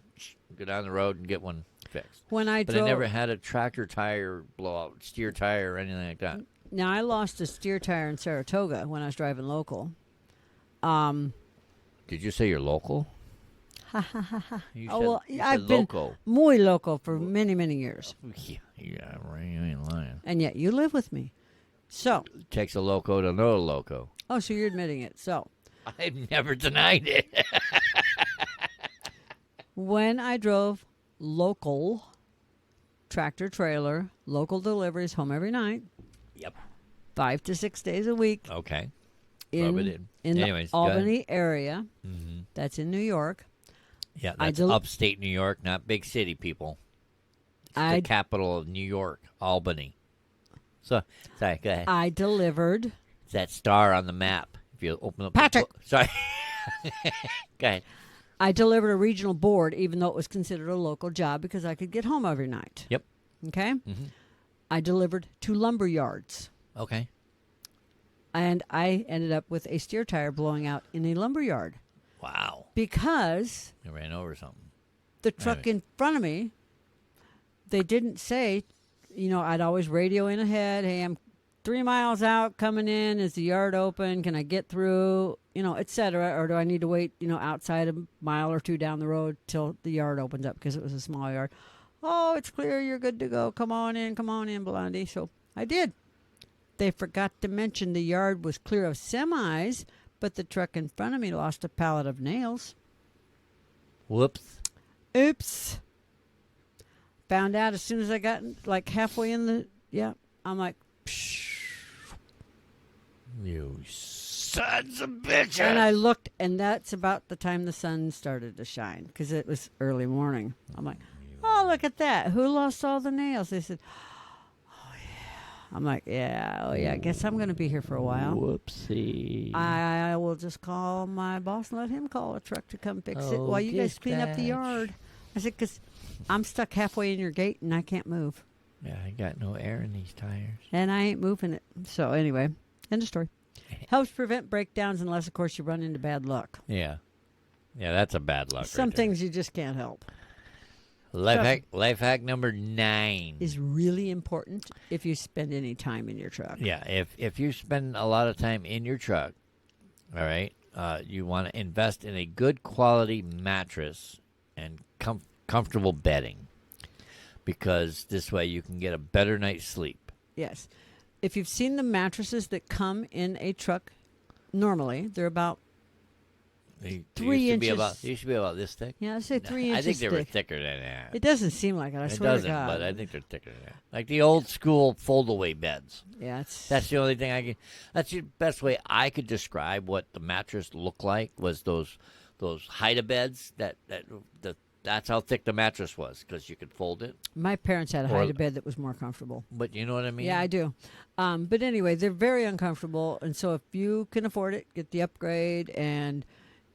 Go down the road and get one fixed.
when I
But
drove,
I never had a tractor tire blowout, steer tire, or anything like that.
now I lost a steer tire in Saratoga when I was driving local.
Did you say you're local? You said
I've been
local.
muy local for many, many years,
Yeah, right. You ain't lying.
and yet you live with me. So,
Takes a loco to know a loco.
so you're admitting it. So,
I've never denied it.
when I drove local tractor trailer, local deliveries home every night,
Yep.
5 to 6 days a week
Okay. Rub it
in
Anyways,
the
go ahead.
Albany area.
Mm-hmm.
That's in New York.
Yeah,
I
that's
del-
upstate New York, not big city, people. It's
I-
the capital of New York, Albany. So, sorry, go ahead.
I delivered.
It's that star on the map. If you open up
Patrick!
the book. Sorry. Go ahead.
I delivered a regional board, even though it was considered a local job, because I could get home every night.
Yep.
Okay.
Mm-hmm.
I delivered 2 lumber yards,
Okay.
and I ended up with a steer tire blowing out in a lumber yard
Wow.
because
You ran over something.
the truck in front of me, they didn't say, I'd always radio in ahead. Hey, I'm 3 miles out coming in. Is the yard open? Can I get through? Et cetera. Or do I need to wait, outside a mile or 2 down the road till the yard opens up because it was a small yard? Oh, it's clear. You're good to go. Come on in, Blondie. So I did. They forgot to mention the yard was clear of semis, but the truck in front of me lost a pallet of nails.
Whoops.
Oops. Found out as soon as I got halfway in I'm like, psh.
You sons of bitches.
And I looked, and that's about the time the sun started to shine because it was early morning. I'm like, oh, look at that. Who lost all the nails? They said, oh, yeah. I'm like, yeah, I guess I'm going to be here for a while.
Whoopsie.
I will just call my boss and let him call a truck to come fix it while you guys clean up the
dispatch.
yard. I said, because I'm stuck halfway in your gate and I can't move.
Yeah, I got no air in these tires.
And I ain't moving it. So anyway, end of story. Helps prevent breakdowns unless, of course, you run into bad luck.
Yeah. Yeah, that's a bad luck.
Some
right there.
things you just can't help.
Life hack number 9
Is really important if you spend any time in your truck.
Yeah, if you spend a lot of time in your truck, all right, you want to invest in a good quality mattress and comfortable bedding, because this way you can get a better night's sleep.
Yes. If you've seen the mattresses that come in a truck, normally they're about
They
3
used to be
inches.
they used to be about this thick.
I say 3 inches
I think they were
thick.
thicker than that.
It doesn't seem like it. I
It
swear
doesn't,
to God.
but I think they're thicker than that. Like the old school fold-away beds.
Yeah, it's
That's the only thing I can. That's the best way I could describe what the mattress looked like, was those Haida beds. That's how thick the mattress was, because you could fold it.
my parents had a
Or-
hide bed that was more comfortable.
But you know what I mean?
Yeah, I do. But anyway, they're very uncomfortable, and so if you can afford it, get the upgrade. And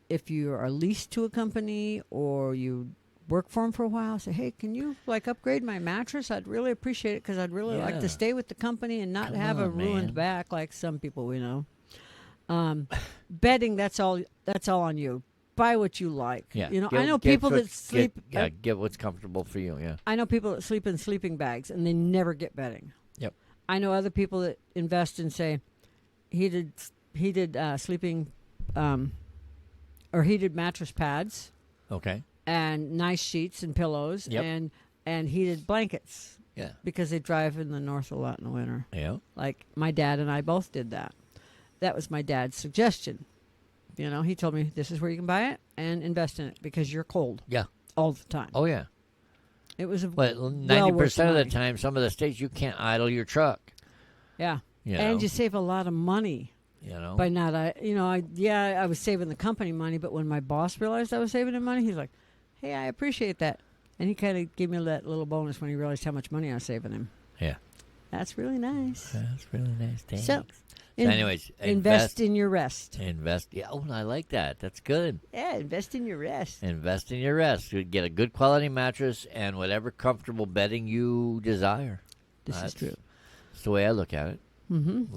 if you are leased to a company or you work for them for a while, say, hey, can you upgrade my mattress? I'd really appreciate it because I'd really like
Yeah.
to stay with the company and not
Come
have a
on,
ruined
man.
back like some people we know. Bedding, that's all on you. Buy what you like.
Yeah.
I know people that sleep.
Get what's comfortable for you. Yeah.
I know people that sleep in sleeping bags and they never get bedding.
Yep.
I know other people that invest in, say, heated sleeping or heated mattress pads
Okay.
and nice sheets and pillows.
Yep.
and heated blankets
Yeah.
because they drive in the north a lot in the winter.
Yeah.
Like my dad and I both did that. That was my dad's suggestion. He told me this is where you can buy it and invest in it because you're cold
Yeah.
all the time.
Oh yeah.
It was a
But
well
90%
worth the
of the
money.
time, some of the states, you can't idle your truck.
Yeah.
You know?
And you save a lot of money
You know?
by not. I was saving the company money, but when my boss realized I was saving him money, he's like, "Hey, I appreciate that," and he kind of gave me that little bonus when he realized how much money I was saving him.
Yeah.
That's really nice.
That's really nice. Thanks.
So,
Anyways,
invest in your rest.
Invest. Yeah. Oh, I like that. That's good.
Yeah, invest in your rest.
Invest in your rest. You get a good quality mattress and whatever comfortable bedding you desire.
This is true.
That's the way I look at it.
Mm-hmm.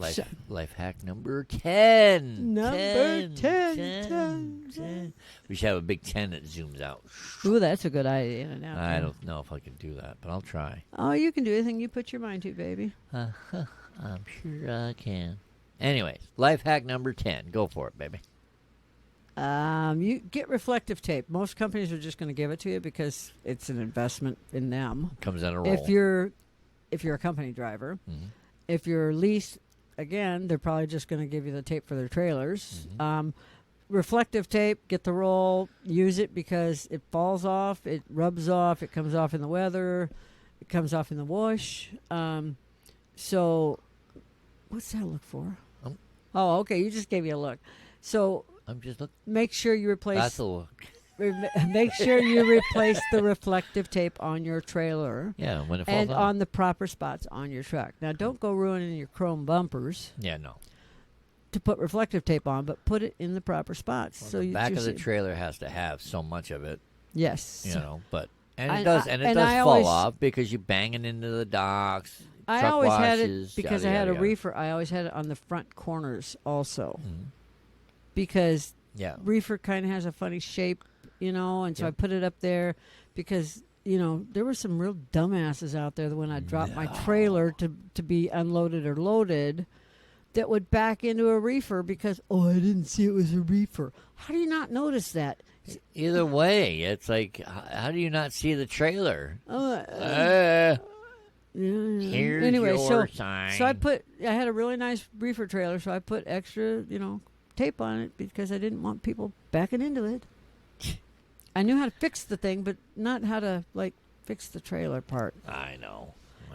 Life hack number 10.
Number 10.
10. We should have a big 10 that zooms out.
Ooh, that's a good idea.
I don't know if I can do that, but I'll try.
Oh, you can do anything you put your mind to, baby.
I'm sure I can. Anyways, life hack number 10. Go for it, baby.
You get reflective tape. Most companies are just going to give it to you because it's an investment in them.
Comes on a roll.
If you're a company driver,
Mm-hmm.
if you're leased, again, they're probably just going to give you the tape for their trailers.
Mm-hmm.
Reflective tape, get the roll, use it because it falls off, it rubs off, it comes off in the weather, it comes off in the wash. So, what's that look for? Oh, okay, you just gave me a look. So,
I'm just looking.
make sure you replace.
That's a look.
Make sure you replace the reflective tape on your trailer.
Yeah, when it falls
And
off.
on the proper spots on your truck. Now, don't go ruining your chrome bumpers
Yeah, no.
to put reflective tape on, but put it in the proper spots.
Well,
So
the
you
back
just
of the trailer has to have so much of it,
yes.
you know. But and
I-
it does,
I-
and it
and
does
I
fall
always-
off because you're banging into the docks.
I
truck
always had it
washes,
because
yada,
I had
yada,
a
yada.
reefer. I always had it on the front corners also
Mhm.
because
Yeah,
reefer kind of has a funny shape, and so
Yep.
I put it up there because there were some real dumbasses out there that when I dropped my trailer to be unloaded or loaded that would back into a reefer because I didn't see it was a reefer. How do you not notice that?
either way, it's like, how do you not see the trailer?
Yeah.
Here's
Anyway,
your sign.
so I had a really nice reefer trailer, so I put extra, tape on it because I didn't want people backing into it. I knew how to fix the thing, but not how to fix the trailer part.
I know.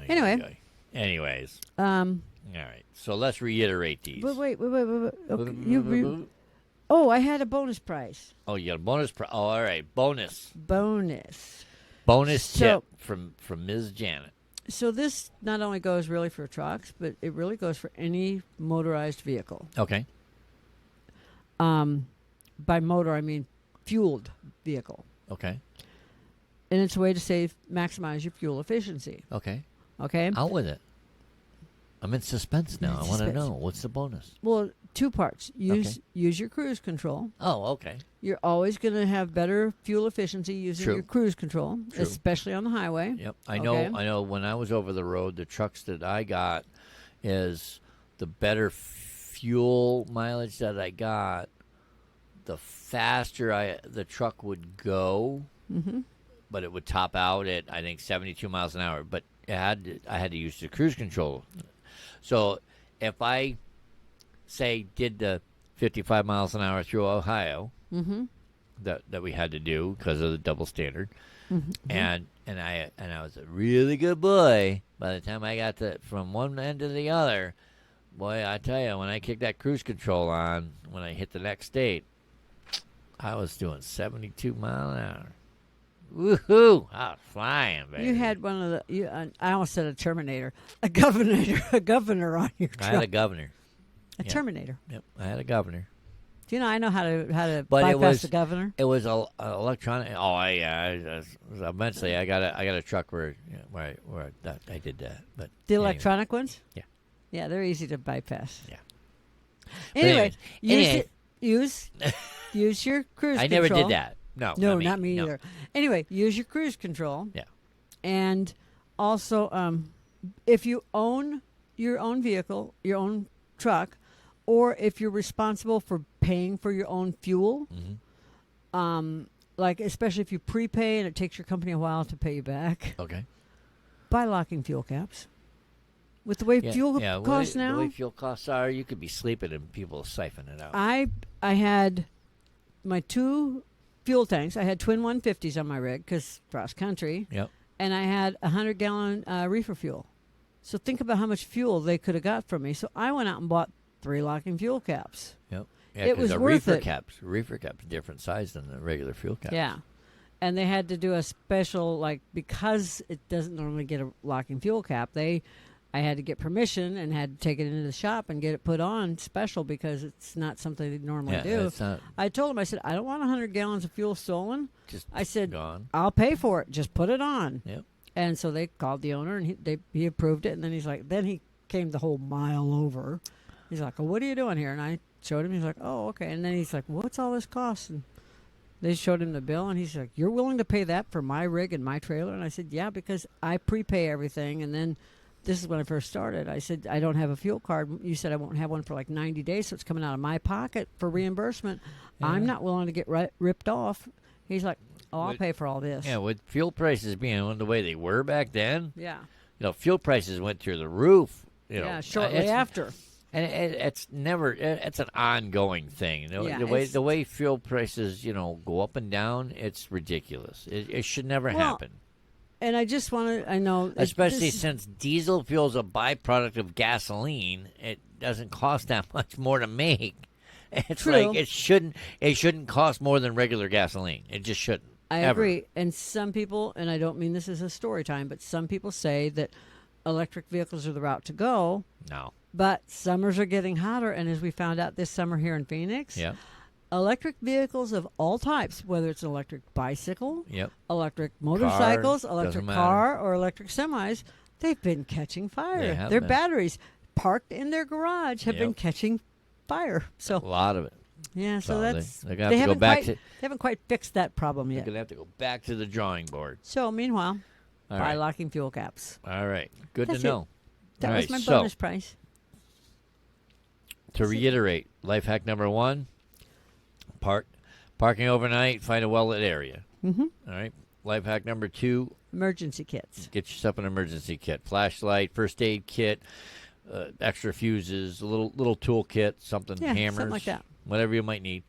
Anyway.
Anyways,
All
right. So let's reiterate these.
But wait. Okay, I had a bonus prize.
Oh, you got a bonus. Oh, all right. Bonus
So-
tip from Ms. Janet.
So this not only goes really for trucks, but it really goes for any motorized vehicle.
Okay.
By motor, I mean fueled vehicle.
Okay.
And it's a way to maximize your fuel efficiency.
Okay.
Okay?
Out with it. I'm in suspense now.
You're in
I want to
suspense.
know what's the bonus.
Well, two parts. Use
Okay.
your cruise control.
Oh, okay.
You're always going to have better fuel efficiency using
True.
your cruise control,
True.
especially on the highway.
Yep. I
Okay.
know. When I was over the road, the trucks that I got is the better fuel mileage that I got, the faster the truck would go.
Mm-hmm.
But it would top out at, I think, 72 miles an hour. But I had to use the cruise control. So if I, say, did the 55 miles an hour through Ohio
Mm-hmm.
that we had to do because of the double standard,
Mm-hmm.
and I was a really good boy, by the time I got from one end to the other, boy, I tell you, when I kicked that cruise control on, when I hit the next state, I was doing 72 mile an hour. Woohoo! I was flying, baby.
You had one of the. I almost said a Terminator, a governor on your
I
truck.
had a governor.
A
yeah.
Terminator.
Yep, I had a governor.
Do you know? I know how to
But it
bypass
was-
the governor.
It was a electronic. Oh, eventually I got a truck where I did that. But
The
anyway.
electronic ones.
Yeah.
Yeah, they're easy to bypass.
Yeah.
Anyway,
anyways,
use your cruise.
I never
control.
did that. No,
No, not me
no.
either. Anyway, use your cruise control.
Yeah.
And also, if you own your own vehicle, your own truck, or if you're responsible for paying for your own fuel, like especially if you prepay and it takes your company a while to pay you back,
Okay.
buy locking fuel caps. With the way fuel costs
The
now,
way fuel costs are, you could be sleeping and people siphon it out.
I had my two fuel tanks. I had twin 150s on my rig because cross country.
Yep.
and I had 100-gallon reefer fuel. So think about how much fuel they could have got from me. So I went out and bought 3 locking fuel caps.
Yep. Yeah,
It
'cause
was
the
worth
reefer caps different size than the regular fuel caps.
Yeah. And they had to do a special, like, because it doesn't normally get a locking fuel cap, I had to get permission and had to take it into the shop and get it put on special because it's not something they normally do.
It's not
I told him, I said, I don't want 100 gallons of fuel stolen.
just
I said,
gone.
I'll pay for it. Just put it on.
Yep.
And so they called the owner and he approved it. And then then he came the whole mile over. He's like, well, what are you doing here? And I showed him. He's like, oh, okay. And then he's like, what's all this cost? And they showed him the bill, and he's like, you're willing to pay that for my rig and my trailer? And I said, yeah, because I prepay everything. And then this is when I first started. I said, I don't have a fuel card. You said I won't have one for like 90 days, so it's coming out of my pocket for reimbursement.
Yeah.
I'm not willing to get ripped off. He's like, oh, I'll pay for all this.
Yeah, with fuel prices being the way they were back then,
Yeah.
Fuel prices went through the roof.
Yeah, shortly after.
And it's never. It's an ongoing thing.
Yeah,
The way fuel prices, go up and down, it's ridiculous. It should never happen.
And I just want to, I know.
Especially since diesel fuel is a byproduct of gasoline, it doesn't cost that much more to make. It's
True.
like it shouldn't cost more than regular gasoline. It just shouldn't.
I
ever.
agree. And some people, and I don't mean this as a story time, but some people say that electric vehicles are the route to go.
No.
But summers are getting hotter, and as we found out this summer here in Phoenix,
Yeah.
electric vehicles of all types, whether it's an electric bicycle,
Yep.
electric motorcycles, electric
doesn't
car, or electric semis, they've been catching fire.
They have
Their
been.
batteries parked in their garage have been
Yep.
catching fire. So
A lot of it.
yeah, so
So
that's
they're gonna have to go
haven't
back
quite, they haven't quite fixed that problem
They're
yet.
gonna have to go back to the drawing board.
So meanwhile,
All
buy
right.
locking fuel caps.
All right. Good
That's
to
it.
know.
That
All
was
right,
my
so,
bonus price.
To reiterate, life hack number 1: parking overnight. Find a well-lit area.
Mm-hmm.
All right. Life hack number 2:
Emergency kits.
get yourself an emergency kit, flashlight, first aid kit, extra fuses, a little tool kit, hammers,
something like that.
whatever you might need.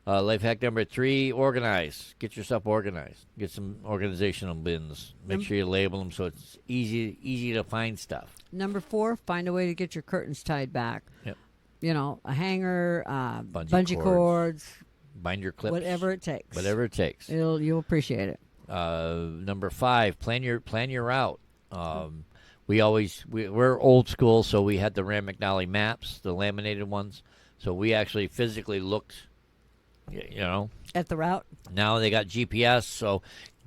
Life hack number 3: organize. Get yourself organized. Get some organizational bins. Make sure you label them so it's easy to find stuff.
Number 4, find a way to get your curtains tied back.
Yep.
A hanger,
Bungee
cords,
Bind your clips.
whatever it takes.
Whatever it takes.
You'll appreciate it.
Number 5: plan your route. We're old school, so we had the Rand McNally maps, the laminated ones. So we actually physically looked.
At the route.
Now they got GPS, so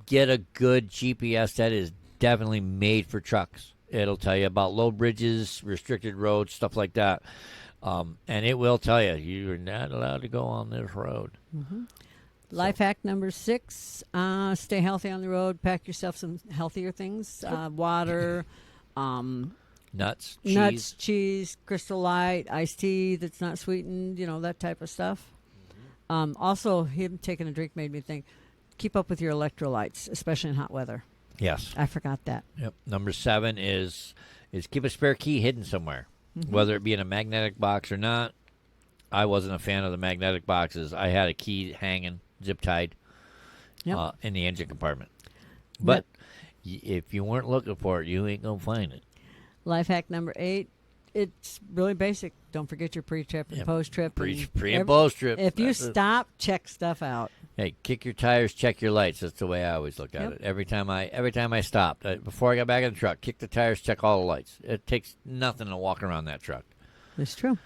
get a good GPS that is definitely made for trucks. It'll tell you about low bridges, restricted roads, stuff like that. And it will tell you, you're not allowed to go on this road.
Mm-hmm. Life hack number 6, stay healthy on the road. Pack yourself some healthier things. Water,
Nuts,
cheese, Crystal Light, iced tea that's not sweetened, that type of stuff. Also, him taking a drink made me think, keep up with your electrolytes, especially in hot weather.
Yes.
I forgot that.
Yep. Number 7 is keep a spare key hidden somewhere, whether it be in a magnetic box or not. I wasn't a fan of the magnetic boxes. I had a key hanging, zip tied, in the engine compartment. But if you weren't looking for it, you ain't gonna find it.
Life hack number 8. It's really basic. Don't forget your pre-trip and post-trip.
Pre and post-trip.
If you stop, check stuff out.
Hey, kick your tires, check your lights. That's the way I always look at it. Every time I stopped, before I got back in the truck, kick the tires, check all the lights. It takes nothing to walk around that truck.
That's true.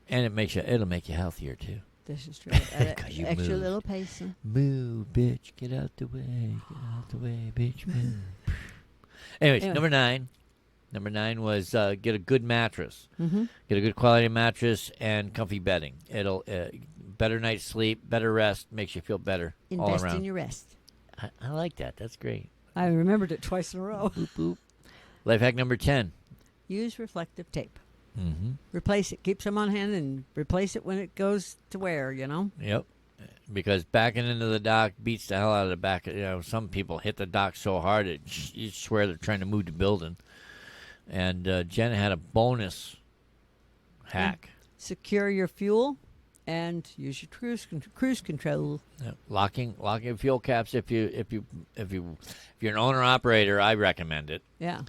And it'll make you healthier too.
This is true.
'Cause you
Extra
move.
little pacing.
Move, bitch. Get out the way. Get out the way, bitch. Move. Anyways, number 9. Number 9 was get a good mattress.
Mm-hmm.
Get a good quality mattress and comfy bedding. It'll better night's sleep, better rest, makes you feel better all
Invest
around.
in your rest.
I like that. That's great.
I remembered it twice in a row.
Boop, boop. Life hack number 10.
Use reflective tape.
Mm-hmm.
Replace it. Keep some on hand and replace it when it goes to wear,
Yep. Because backing into the dock beats the hell out of the back. Some people hit the dock so hard you swear they're trying to move the building. And Jen had a bonus hack.
Secure your fuel and use your cruise control.
Yeah. Locking fuel caps if you're an owner operator, I recommend it.
Yeah.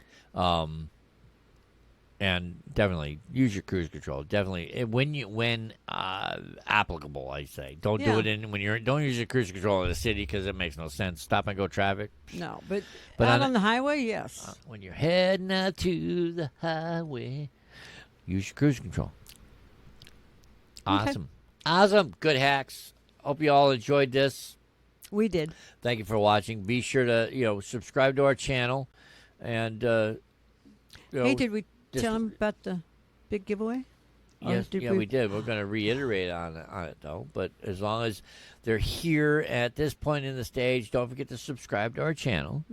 And definitely use your cruise control. Definitely when applicable, I say. Don't do it don't use your cruise control in the city because it makes no sense. Stop and go traffic.
No, but
But
on the highway, yes.
When you're heading out to the highway, use your cruise control. Awesome. Awesome. Good hacks. Hope you all enjoyed this.
We did.
Thank you for watching. Be sure to subscribe to our channel, and
hey, did we tell them about the big giveaway?
Yes, we did. We're going to reiterate on it though. But as long as they're here at this point in the stage, don't forget to subscribe to our channel,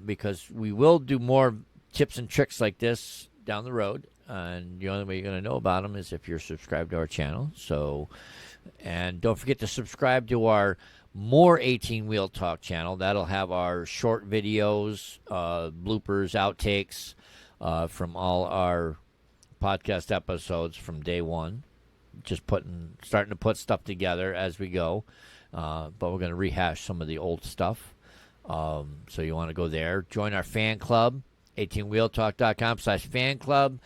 because we will do more tips and tricks like this down the road. And the only way you're going to know about them is if you're subscribed to our channel. So, and don't forget to subscribe to our More 18 Wheel Talk channel. That'll have our short videos, bloopers, outtakes from all our podcast episodes from day one. Just starting to put stuff together as we go. But we're going to rehash some of the old stuff. So you want to go there. Join our fan club, 18wheeltalk.com/fan club.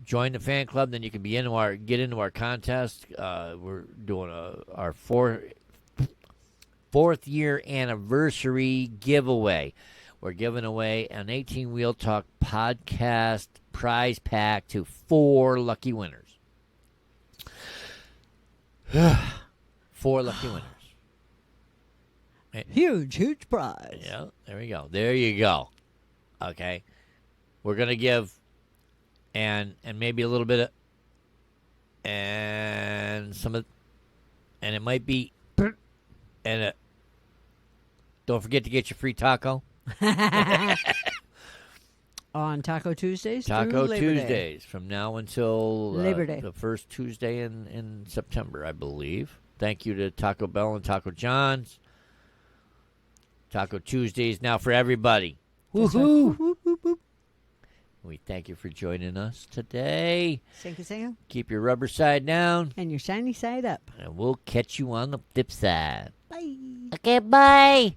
Join the fan club, then you can get into our contest. We're doing our fourth year anniversary giveaway. We're giving away an 18 Wheel Talk podcast prize pack to 4 lucky winners. 4 lucky winners.
Huge prize.
Yeah, there we go. There you go. Okay. We're going to give and maybe a little bit of and some of and it might be and don't forget to get your free taco.
On Taco Tuesdays.
Taco Tuesdays from now until
Labor Day,
the first Tuesday in September, I believe. Thank you to Taco Bell and Taco John's. Taco Tuesdays now for everybody. Woohoo!
Whoop, whoop, whoop.
We thank you for joining us today.
Thank you.
Keep your rubber side down.
And your shiny side up.
And we'll catch you on the flip side.
Bye.
Okay, bye.